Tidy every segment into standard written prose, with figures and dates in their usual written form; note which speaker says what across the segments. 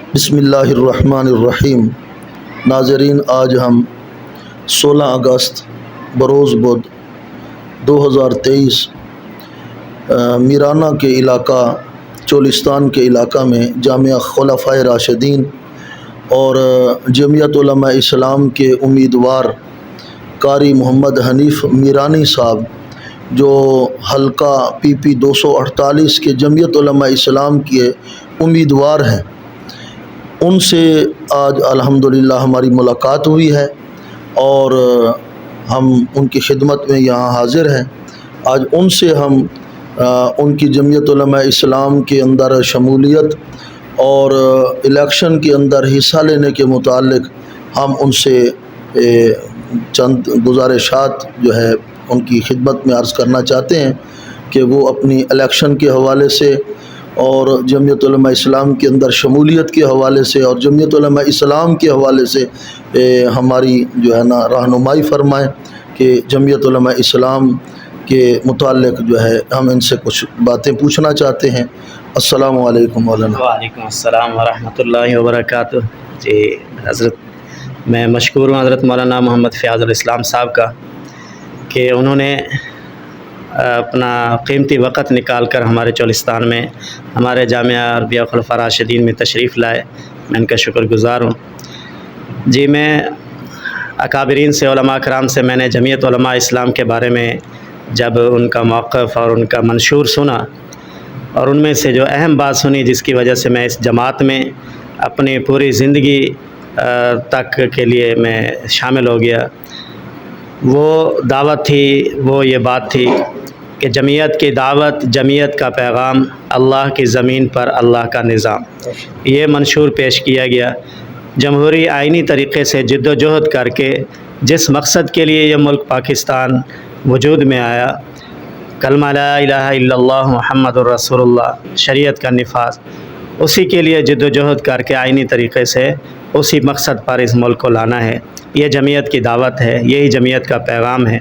Speaker 1: بسم اللہ الرحمن الرحیم۔ ناظرین، آج ہم 16 اگست بروز بدھ 2023 میرانہ کے علاقہ چولستان کے علاقہ میں جامعہ خلفائے راشدین اور جمعیت علماء اسلام کے امیدوار قاری محمد حنیف میرانی صاحب جو حلقہ PP 248 کے جمعیت علماء اسلام کے امیدوار ہیں، ان سے آج الحمدللہ ہماری ملاقات ہوئی ہے اور ہم ان کی خدمت میں یہاں حاضر ہیں۔ آج ان سے ہم ان کی جمعیت علماء اسلام کے اندر شمولیت اور الیکشن کے اندر حصہ لینے کے متعلق ہم ان سے چند گزارشات جو ہے ان کی خدمت میں عرض کرنا چاہتے ہیں کہ وہ اپنی الیکشن کے حوالے سے اور جمعیت علماء اسلام کے اندر شمولیت کے حوالے سے اور جمعیت علماء اسلام کے حوالے سے ہماری جو ہے نا رہنمائی فرمائیں کہ جمعیت علماء اسلام کے متعلق جو ہے ہم ان سے کچھ باتیں پوچھنا چاہتے ہیں۔ السلام علیکم مولانا۔
Speaker 2: وعلیکم السلام ورحمۃ اللہ وبرکاتہ۔ جی حضرت، میں مشکور ہوں حضرت مولانا محمد فیاض الاسلام صاحب کا کہ انہوں نے اپنا قیمتی وقت نکال کر ہمارے چولستان میں ہمارے جامعہ عربیہ خلفاء راشدین میں تشریف لائے۔ میں ان کا شکر گزار ہوں۔ جی، میں اکابرین سے، علماء کرام سے میں نے جمعیت علماء اسلام کے بارے میں جب ان کا موقف اور ان کا منشور سنا اور ان میں سے جو اہم بات سنی جس کی وجہ سے میں اس جماعت میں اپنی پوری زندگی تک کے لیے میں شامل ہو گیا، وہ دعوت تھی، وہ یہ بات تھی کہ جمعیت کی دعوت، جمعیت کا پیغام، اللہ کی زمین پر اللہ کا نظام، یہ منشور پیش کیا گیا۔ جمہوری آئینی طریقے سے جد و جہد کر کے جس مقصد کے لیے یہ ملک پاکستان وجود میں آیا، کلمہ لا الہ الا اللہ محمد الرسول اللہ، شریعت کا نفاذ، اسی کے لیے جد و جہد کر کے آئینی طریقے سے اسی مقصد پر اس ملک کو لانا ہے۔ یہ جمعیت کی دعوت ہے، یہی جمعیت کا پیغام ہے۔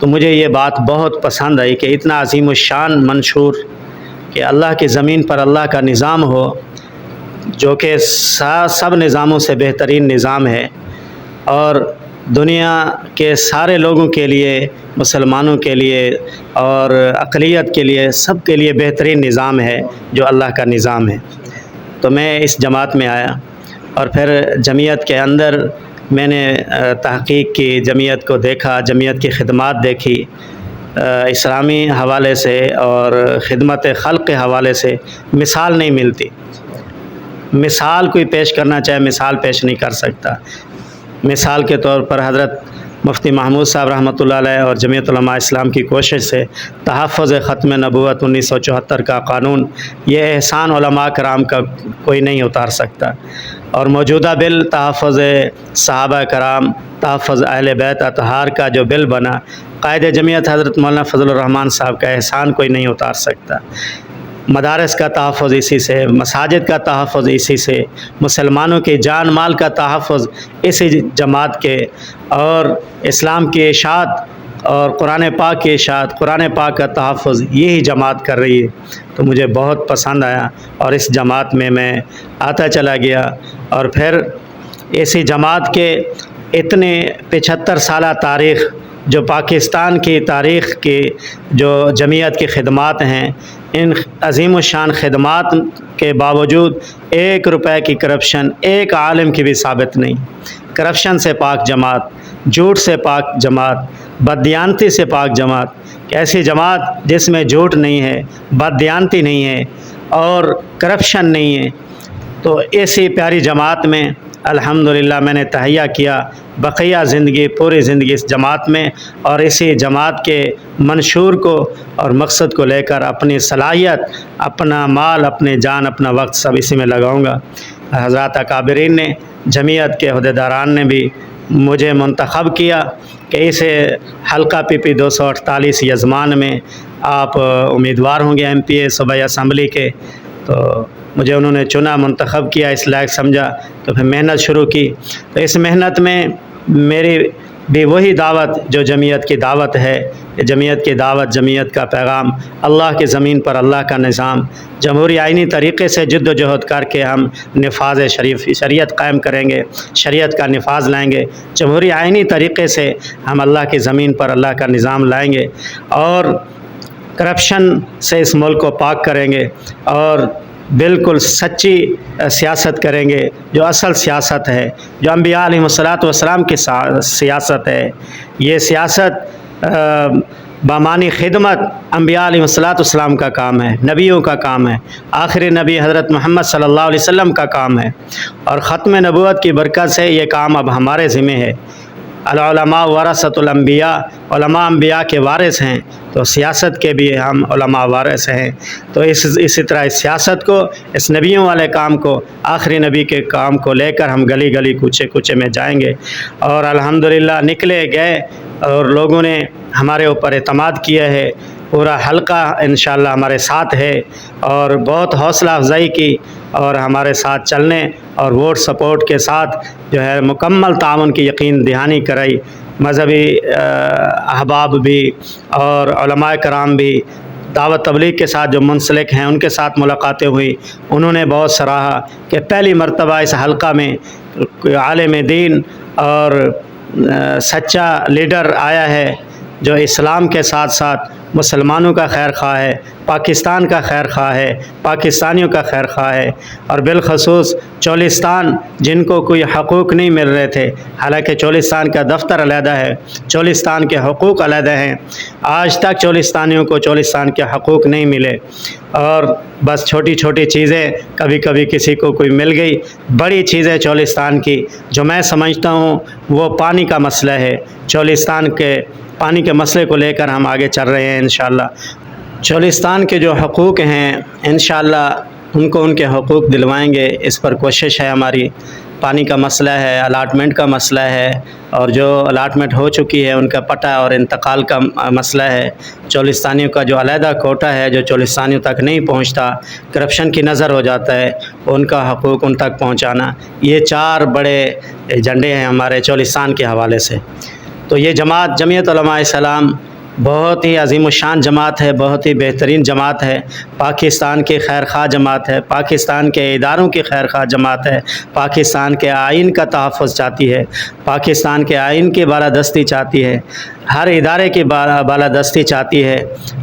Speaker 2: تو مجھے یہ بات بہت پسند آئی کہ اتنا عظیم الشان منشور کہ اللہ کی زمین پر اللہ کا نظام ہو، جو کہ سب نظاموں سے بہترین نظام ہے اور دنیا کے سارے لوگوں کے لیے، مسلمانوں کے لیے اور اقلیت کے لیے، سب کے لیے بہترین نظام ہے جو اللہ کا نظام ہے۔ تو میں اس جماعت میں آیا اور پھر جمعیت کے اندر میں نے تحقیق کی، جمعیت کو دیکھا، جمعیت کی خدمات دیکھی، اسلامی حوالے سے اور خدمت خلق کے حوالے سے مثال نہیں ملتی۔ مثال کوئی پیش کرنا چاہے مثال پیش نہیں کر سکتا۔ مثال کے طور پر حضرت مفتی محمود صاحب رحمۃ اللہ علیہ اور جمعیت علماء اسلام کی کوشش سے تحفظ ختم نبوت 1974 کا قانون، یہ احسان علماء کرام کا کوئی نہیں اتار سکتا، اور موجودہ بل تحفظ صحابہ کرام، تحفظ اہل بیت اطہار کا جو بل بنا، قائد جمعیت حضرت مولانا فضل الرحمان صاحب کا احسان کوئی نہیں اتار سکتا۔ مدارس کا تحفظ اسی سے، مساجد کا تحفظ اسی سے، مسلمانوں کی جان مال کا تحفظ اسی جماعت کے، اور اسلام کی اشاعت اور قرآن پاک کی اشاعت، قرآن پاک کا تحفظ یہی جماعت کر رہی ہے۔ تو مجھے بہت پسند آیا اور اس جماعت میں آتا چلا گیا، اور پھر اسی جماعت کے اتنے 75 سالہ تاریخ، جو پاکستان کی تاریخ کی جو جمعیت کی خدمات ہیں، ان عظیم الشان خدمات کے باوجود 1 روپے کی کرپشن ایک عالم کی بھی ثابت نہیں۔ کرپشن سے پاک جماعت، جھوٹ سے پاک جماعت، بددیانتی سے پاک جماعت، ایسی جماعت جس میں جھوٹ نہیں ہے، بددیانتی نہیں ہے اور کرپشن نہیں ہے۔ تو ایسی پیاری جماعت میں الحمدللہ میں نے تہیہ کیا بقیہ زندگی، پوری زندگی اس جماعت میں، اور اسی جماعت کے منشور کو اور مقصد کو لے کر اپنی صلاحیت، اپنا مال، اپنی جان، اپنا وقت سب اسی میں لگاؤں گا۔ حضرات اکابرین نے، جمعیت کے عہدیداران نے بھی مجھے منتخب کیا کہ اسے حلقہ PP 248 یزمان میں آپ امیدوار ہوں گے MP صوبائی اسمبلی کے۔ تو مجھے انہوں نے چنا، منتخب کیا، اس لائق سمجھا، تو پھر محنت شروع کی۔ تو اس محنت میں میری بھی وہی دعوت جو جمعیت کی دعوت ہے. جمعیت کی دعوت، جمعیت کا پیغام، اللہ کی زمین پر اللہ کا نظام، جمہوری آئینی طریقے سے جد و جہد کر کے ہم نفاذ شریعت قائم کریں گے، شریعت کا نفاذ لائیں گے. جمہوری آئینی طریقے سے ہم اللہ کی زمین پر اللہ کا نظام لائیں گے اور کرپشن سے اس ملک کو پاک کریں گے اور بالکل سچی سیاست کریں گے، جو اصل سیاست ہے، جو انبیاء علیہ الصلاۃ کی سیاست ہے. یہ سیاست بامانی خدمت انبیاء علیہ الصلاۃ کا کام ہے، نبیوں کا کام ہے، آخری نبی حضرت محمد صلی اللہ علیہ وسلم کا کام ہے، اور ختم نبوت کی برکت سے یہ کام اب ہمارے ذمہ ہے. العلماء ورثۃ الانبیاء، علماء انبیاء کے وارث ہیں، تو سیاست کے بھی ہم علماء وارث ہیں. تو اسی طرح اس سیاست کو، اس نبیوں والے کام کو، آخری نبی کے کام کو لے کر ہم گلی گلی کوچے کوچے میں جائیں گے. اور الحمدللہ نکلے گئے اور لوگوں نے ہمارے اوپر اعتماد کیا ہے. پورا حلقہ انشاءاللہ ہمارے ساتھ ہے اور بہت حوصلہ افزائی کی اور ہمارے ساتھ چلنے اور ووٹ سپورٹ کے ساتھ جو ہے مکمل تعاون کی یقین دہانی کرائی. مذہبی احباب بھی اور علماء کرام بھی دعوت تبلیغ کے ساتھ جو منسلک ہیں ان کے ساتھ ملاقاتیں ہوئی. انہوں نے بہت سراہا کہ پہلی مرتبہ اس حلقہ میں کوئی عالم دین اور سچا لیڈر آیا ہے جو اسلام کے ساتھ ساتھ مسلمانوں کا خیر خواہ ہے، پاکستان کا خیر خواہ ہے، پاکستانیوں کا خیر خواہ ہے. اور بالخصوص چولستان جن کو کوئی حقوق نہیں مل رہے تھے، حالانکہ چولستان کا دفتر علیحدہ ہے، چولستان کے حقوق علیحدہ ہیں، آج تک چولستانیوں کو چولستان کے حقوق نہیں ملے. اور بس چھوٹی چھوٹی چیزیں کبھی کبھی کسی کو کوئی مل گئی. بڑی چیزیں چولستان کی جو میں سمجھتا ہوں وہ پانی کا مسئلہ ہے. چولستان کے پانی کے مسئلے کو لے کر ہم آگے چل رہے ہیں انشاءاللہ. چولستان کے جو حقوق ہیں انشاءاللہ ان کو ان کے حقوق دلوائیں گے، اس پر کوشش ہے ہماری. پانی کا مسئلہ ہے، الاٹمنٹ کا مسئلہ ہے، اور جو الاٹمنٹ ہو چکی ہے ان کا پٹا اور انتقال کا مسئلہ ہے. چولستانیوں کا جو علیحدہ کوٹا ہے جو چولستانیوں تک نہیں پہنچتا، کرپشن کی نظر ہو جاتا ہے، ان کا حقوق ان تک پہنچانا، یہ 4 بڑے ایجنڈے ہیں ہمارے چولستان کے حوالے سے. تو یہ جماعت جمعیت علماء اسلام بہت ہی عظیم الشان جماعت ہے، بہت ہی بہترین جماعت ہے، پاکستان کی خیر خواہ جماعت ہے، پاکستان کے اداروں کی خیر خواہ جماعت ہے، پاکستان کے آئین کا تحفظ چاہتی ہے، پاکستان کے آئین کی بالادستی چاہتی ہے، ہر ادارے کی بالادستی چاہتی ہے.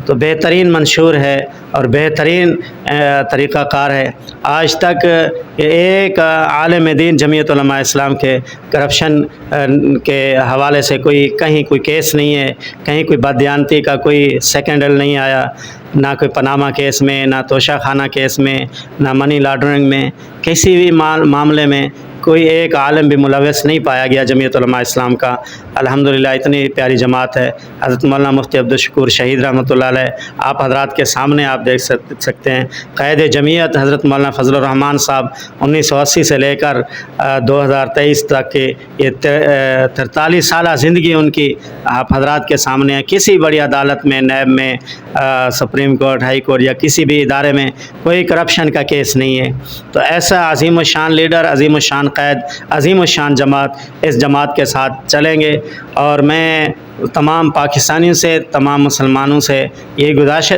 Speaker 2: تو بہترین منشور ہے اور بہترین طریقہ کار ہے. آج تک ایک عالم دین جمعیت علماء اسلام کے کرپشن کے حوالے سے کہیں کوئی کیس نہیں ہے، کہیں کوئی بددیانتی کا کوئی سیکنڈل نہیں آیا، نہ کوئی پاناما کیس میں، نہ توشہ خانہ کیس میں، نہ منی لانڈرنگ میں، کسی بھی معاملے میں کوئی ایک عالم بھی ملوث نہیں پایا گیا جمعیت علماء اسلام کا. الحمدللہ اتنی پیاری جماعت ہے. حضرت مولانا مفتی عبدالشکور شہید رحمۃ اللہ علیہ آپ حضرات کے سامنے آپ دیکھ سکتے ہیں. قائد جمعیت حضرت مولانا فضل الرحمان صاحب 1980 سے لے کر 2023 تک کے یہ 43 سالہ زندگی ان کی آپ حضرات کے سامنے ہے. کسی بڑی عدالت میں، نیب میں، سپریم کورٹ، ہائی کورٹ یا کسی بھی ادارے میں کوئی کرپشن کا کیس نہیں ہے. تو ایسا عظیم الشان لیڈر، عظیم الشان قائد، عظیم الشان جماعت، اس جماعت کے ساتھ چلیں گے. اور میں تمام پاکستانیوں سے، تمام مسلمانوں سے یہ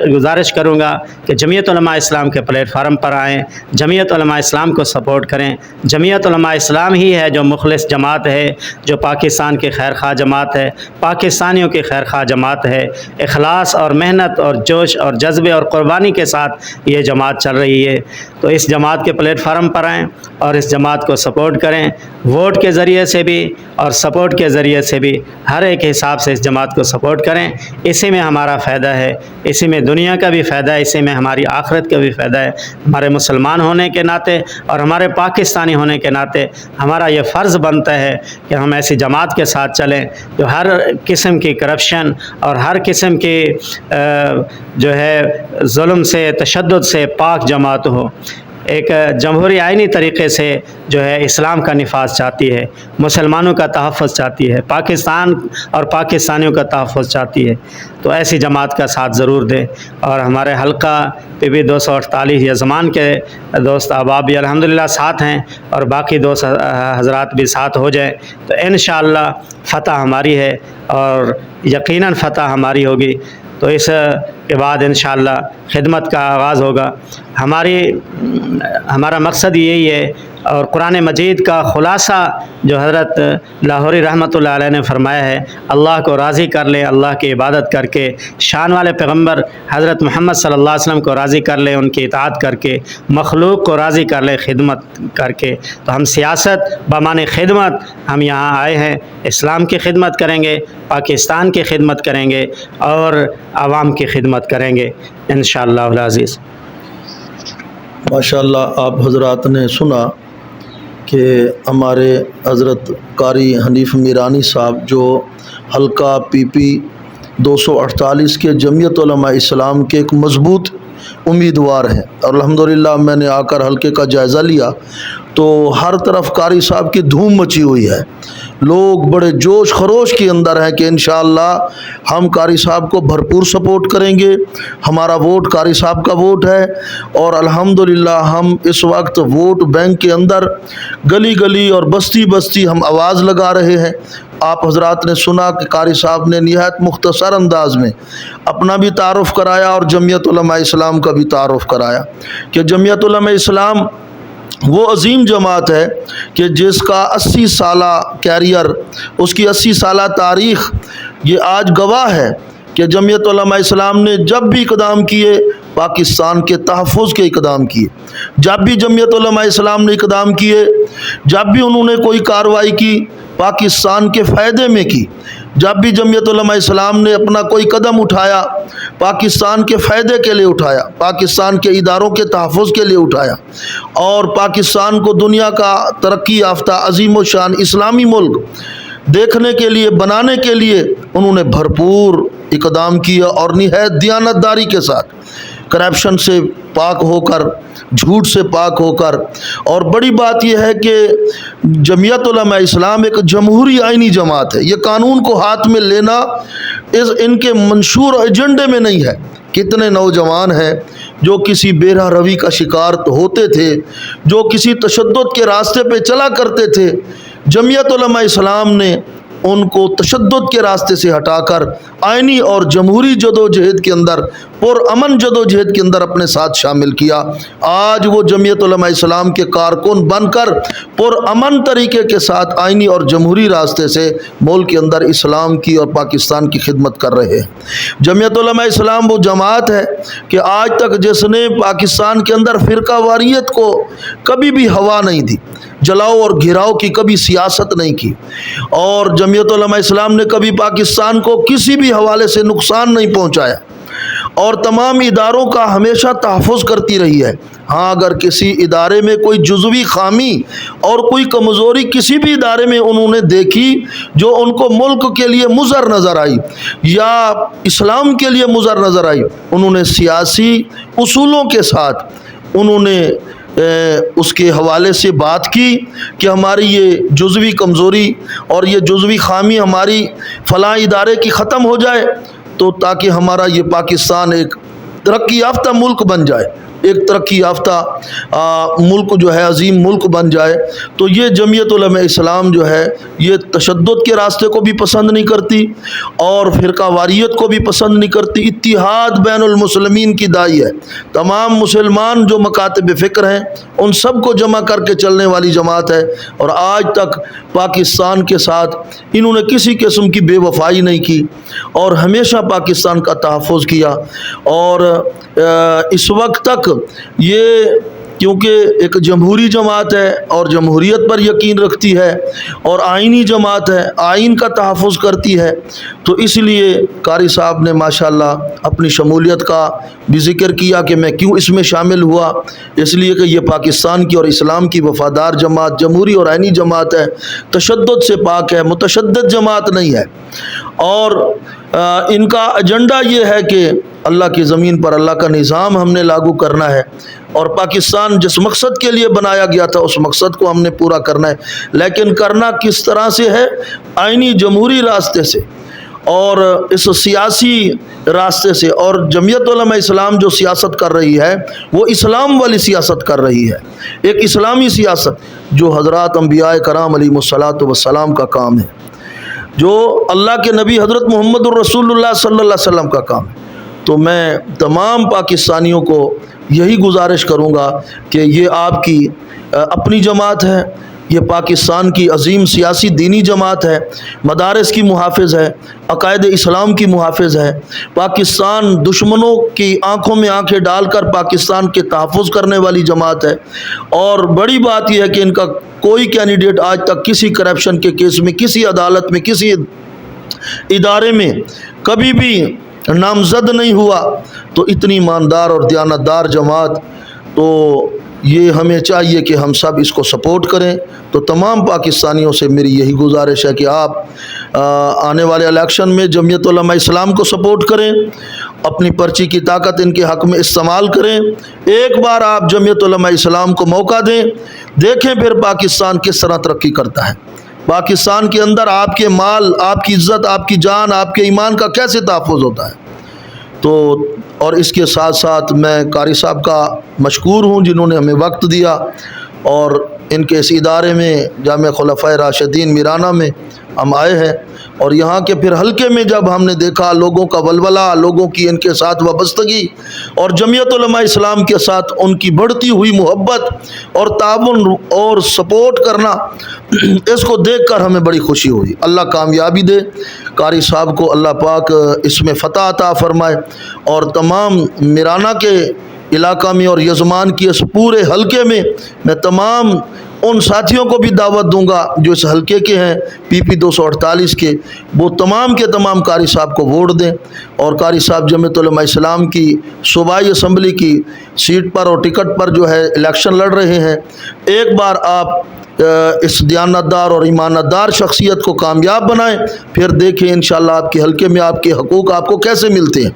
Speaker 2: گزارش کروں گا کہ جمعیت علماء اسلام کے پلیٹ فارم پر آئیں، جمعیت علماء اسلام کو سپورٹ کریں. جمعیت علماء اسلام ہی ہے جو مخلص جماعت ہے، جو پاکستان کی خیر خواہ جماعت ہے، پاکستانیوں کی خیر خواہ جماعت ہے. اخلاص اور محنت اور جوش اور جذبے اور قربانی کے ساتھ یہ جماعت چل رہی ہے. تو اس جماعت کے پلیٹ فارم پر آئیں اور اس جماعت کو سپورٹ کریں، ووٹ کے ذریعے سے بھی اور سپورٹ کے ذریعے سے بھی، ہر ایک حساب سے اس جماعت کو سپورٹ کریں. اسی میں ہمارا فائدہ ہے، اسی میں دنیا کا بھی فائدہ ہے، اسی میں ہماری آخرت کا بھی فائدہ ہے. ہمارے مسلمان ہونے کے ناطے اور ہمارے پاکستانی ہونے کے ناطے ہمارا یہ فرض بنتا ہے کہ ہم ایسی جماعت کے ساتھ چلیں جو ہر قسم کی کرپشن اور ہر قسم کی جو ہے ظلم سے، تشدد سے پاک جماعت ہو. ایک جمہوری آئینی طریقے سے جو ہے اسلام کا نفاذ چاہتی ہے، مسلمانوں کا تحفظ چاہتی ہے، پاکستان اور پاکستانیوں کا تحفظ چاہتی ہے، تو ایسی جماعت کا ساتھ ضرور دیں۔ اور ہمارے حلقہ پہ بھی 248 یزمان کے دوست احباب بھی الحمدللہ ساتھ ہیں، اور باقی دوست حضرات بھی ساتھ ہو جائیں تو انشاءاللہ فتح ہماری ہے، اور یقیناً فتح ہماری ہوگی۔ تو اس کے بعد انشاءاللہ خدمت کا آغاز ہوگا۔ ہمارا مقصد یہی ہے، اور قرآن مجید کا خلاصہ جو حضرت لاہوری رحمۃ اللہ علیہ نے فرمایا ہے، اللہ کو راضی کر لے، اللہ کی عبادت کر کے، شان والے پیغمبر حضرت محمد صلی اللہ علیہ وسلم کو راضی کر لے، ان کی اطاعت کر کے، مخلوق کو راضی کر لے خدمت کر کے۔ تو ہم سیاست بمعنی خدمت ہم یہاں آئے ہیں، اسلام کی خدمت کریں گے، پاکستان کی خدمت کریں گے، اور عوام کی خدمت کریں گے انشاءاللہ العزیز۔
Speaker 1: ماشاءاللہ آپ حضرات نے سنا کہ ہمارے حضرت قاری حنیف میرانی صاحب جو حلقہ پی پی 248 کے جمعیت علماء اسلام کے ایک مضبوط امیدوار ہیں، اور الحمدللہ میں نے آ کر حلقے کا جائزہ لیا تو ہر طرف قاری صاحب کی دھوم مچی ہوئی ہے، لوگ بڑے جوش خروش کے اندر ہیں کہ انشاءاللہ ہم قاری صاحب کو بھرپور سپورٹ کریں گے، ہمارا ووٹ قاری صاحب کا ووٹ ہے، اور الحمدللہ ہم اس وقت ووٹ بینک کے اندر گلی گلی اور بستی بستی ہم آواز لگا رہے ہیں۔ آپ حضرات نے سنا کہ قاری صاحب نے نہایت مختصر انداز میں اپنا بھی تعارف کرایا اور جمعیت علماء اسلام کا بھی تعارف کرایا کہ جمعیت علماء اسلام وہ عظیم جماعت ہے کہ جس کا 80 سالہ کیریئر، اس کی 80 سالہ تاریخ یہ آج گواہ ہے کہ جمعیت علماء اسلام نے جب بھی اقدام کیے پاکستان کے تحفظ کے اقدام کیے، جب بھی جمعیت علماء اسلام نے اقدام کیے، جب بھی انہوں نے کوئی کارروائی کی پاکستان کے فائدے میں کی، جب بھی جمعیت علماء اسلام نے اپنا کوئی قدم اٹھایا پاکستان کے فائدے کے لیے اٹھایا، پاکستان کے اداروں کے تحفظ کے لیے اٹھایا، اور پاکستان کو دنیا کا ترقی یافتہ عظیم و شان اسلامی ملک دیکھنے کے لیے، بنانے کے لیے انہوں نے بھرپور اقدام کیا، اور نہایت دیانتداری کے ساتھ، کرپشن سے پاک ہو کر، جھوٹ سے پاک ہو کر۔ اور بڑی بات یہ ہے کہ جمعیت علماء اسلام ایک جمہوری آئینی جماعت ہے، یہ قانون کو ہاتھ میں لینا ان کے منشور ایجنڈے میں نہیں ہے۔ کتنے نوجوان ہیں جو کسی بے راہ روی کا شکار ہوتے تھے، جو کسی تشدد کے راستے پہ چلا کرتے تھے، جمعیت علماء اسلام نے ان کو تشدد کے راستے سے ہٹا کر آئینی اور جمہوری جدوجہد کے اندر، پرامن جدوجہد کے اندر اپنے ساتھ شامل کیا۔ آج وہ جمعیت علماء اسلام کے کارکن بن کر پرامن طریقے کے ساتھ آئینی اور جمہوری راستے سے ملک کے اندر اسلام کی اور پاکستان کی خدمت کر رہے ہیں۔ جمعیت علماء اسلام وہ جماعت ہے کہ آج تک جس نے پاکستان کے اندر فرقہ واریت کو کبھی بھی ہوا نہیں دی، جلاؤ اور گھیراؤ کی کبھی سیاست نہیں کی، اور جمعیت علماء اسلام نے کبھی پاکستان کو کسی بھی حوالے سے نقصان نہیں پہنچایا، اور تمام اداروں کا ہمیشہ تحفظ کرتی رہی ہے۔ ہاں، اگر کسی ادارے میں کوئی جزوی خامی اور کوئی کمزوری کسی بھی ادارے میں انہوں نے دیکھی جو ان کو ملک کے لیے مضر نظر آئی یا اسلام کے لیے مضر نظر آئی، انہوں نے سیاسی اصولوں کے ساتھ انہوں نے اس کے حوالے سے بات کی کہ ہماری یہ جزوی کمزوری اور یہ جزوی خامی ہماری فلاں ادارے کی ختم ہو جائے، تو تاکہ ہمارا یہ پاکستان ایک ترقی یافتہ ملک بن جائے، ایک ترقی یافتہ ملک جو ہے، عظیم ملک بن جائے۔ تو یہ جمعیت علماء اسلام جو ہے یہ تشدد کے راستے کو بھی پسند نہیں کرتی اور فرقہ واریت کو بھی پسند نہیں کرتی، اتحاد بین المسلمین کی داعی ہے۔ تمام مسلمان جو مکاتب فکر ہیں ان سب کو جمع کر کے چلنے والی جماعت ہے، اور آج تک پاکستان کے ساتھ انہوں نے کسی قسم کی بے وفائی نہیں کی اور ہمیشہ پاکستان کا تحفظ کیا۔ اور اس وقت تک یہ کیونکہ ایک جمہوری جماعت ہے اور جمہوریت پر یقین رکھتی ہے اور آئینی جماعت ہے، آئین کا تحفظ کرتی ہے، تو اس لیے قاری صاحب نے ماشاءاللہ اپنی شمولیت کا بھی ذکر کیا کہ میں کیوں اس میں شامل ہوا، اس لیے کہ یہ پاکستان کی اور اسلام کی وفادار جماعت، جمہوری اور آئینی جماعت ہے، تشدد سے پاک ہے، متشدد جماعت نہیں ہے۔ اور ان کا ایجنڈا یہ ہے کہ اللہ کی زمین پر اللہ کا نظام ہم نے لاگو کرنا ہے، اور پاکستان جس مقصد کے لیے بنایا گیا تھا اس مقصد کو ہم نے پورا کرنا ہے، لیکن کرنا کس طرح سے ہے؟ آئینی جمہوری راستے سے اور اس سیاسی راستے سے۔ اور جمعیت علماء اسلام جو سیاست کر رہی ہے وہ اسلام والی سیاست کر رہی ہے، ایک اسلامی سیاست جو حضرات انبیاء کرام علیہ الصلاۃ والسلام کا کام ہے، جو اللہ کے نبی حضرت محمد الرسول اللہ صلی اللہ علیہ وسلم کا کام ہے۔ تو میں تمام پاکستانیوں کو یہی گزارش کروں گا کہ یہ آپ کی اپنی جماعت ہے، یہ پاکستان کی عظیم سیاسی دینی جماعت ہے، مدارس کی محافظ ہے، عقائد اسلام کی محافظ ہے، پاکستان دشمنوں کی آنکھوں میں آنکھیں ڈال کر پاکستان کے تحفظ کرنے والی جماعت ہے۔ اور بڑی بات یہ ہے کہ ان کا کوئی کینڈیڈیٹ آج تک کسی کرپشن کے کیس میں، کسی عدالت میں، کسی ادارے میں کبھی بھی نامزد نہیں ہوا۔ تو اتنی ایماندار اور دیانتدار جماعت، تو یہ ہمیں چاہیے کہ ہم سب اس کو سپورٹ کریں۔ تو تمام پاکستانیوں سے میری یہی گزارش ہے کہ آپ آنے والے الیکشن میں جمعیت علماء اسلام کو سپورٹ کریں، اپنی پرچی کی طاقت ان کے حق میں استعمال کریں۔ ایک بار آپ جمعیت علماء اسلام کو موقع دیں، دیکھیں پھر پاکستان کس طرح ترقی کرتا ہے، پاکستان کے اندر آپ کے مال، آپ کی عزت، آپ کی جان، آپ کے ایمان کا کیسے تحفظ ہوتا ہے۔ تو اور اس کے ساتھ ساتھ میں قاری صاحب کا مشکور ہوں جنہوں نے ہمیں وقت دیا، اور ان کے اس ادارے میں جامعہ خلفائے راشدین میرانہ میں ہم آئے ہیں، اور یہاں کے پھر حلقے میں جب ہم نے دیکھا لوگوں کا ولولہ، لوگوں کی ان کے ساتھ وابستگی، اور جمعیت علماء اسلام کے ساتھ ان کی بڑھتی ہوئی محبت اور تعاون اور سپورٹ کرنا، اس کو دیکھ کر ہمیں بڑی خوشی ہوئی۔ اللہ کامیابی دے، قاری صاحب کو اللہ پاک اس میں فتح عطا فرمائے، اور تمام میرانہ کے علاقہ میں اور یزمان کی اس پورے حلقے میں تمام ان ساتھیوں کو بھی دعوت دوں گا جو اس حلقے کے ہیں PP 248 کے، وہ تمام کے تمام قاری صاحب کو ووٹ دیں، اور قاری صاحب جمعیت علماء اسلام کی صوبائی اسمبلی کی سیٹ پر اور ٹکٹ پر جو ہے الیکشن لڑ رہے ہیں۔ ایک بار آپ اس دیانتدار اور ایماندار شخصیت کو کامیاب بنائیں، پھر دیکھیں انشاءاللہ آپ کے حلقے میں آپ کے حقوق آپ کو کیسے ملتے ہیں،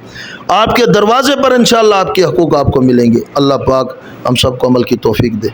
Speaker 1: آپ کے دروازے پر انشاءاللہ آپ کے حقوق آپ کو ملیں گے۔ اللہ پاک ہم سب کو عمل کی توفیق دے۔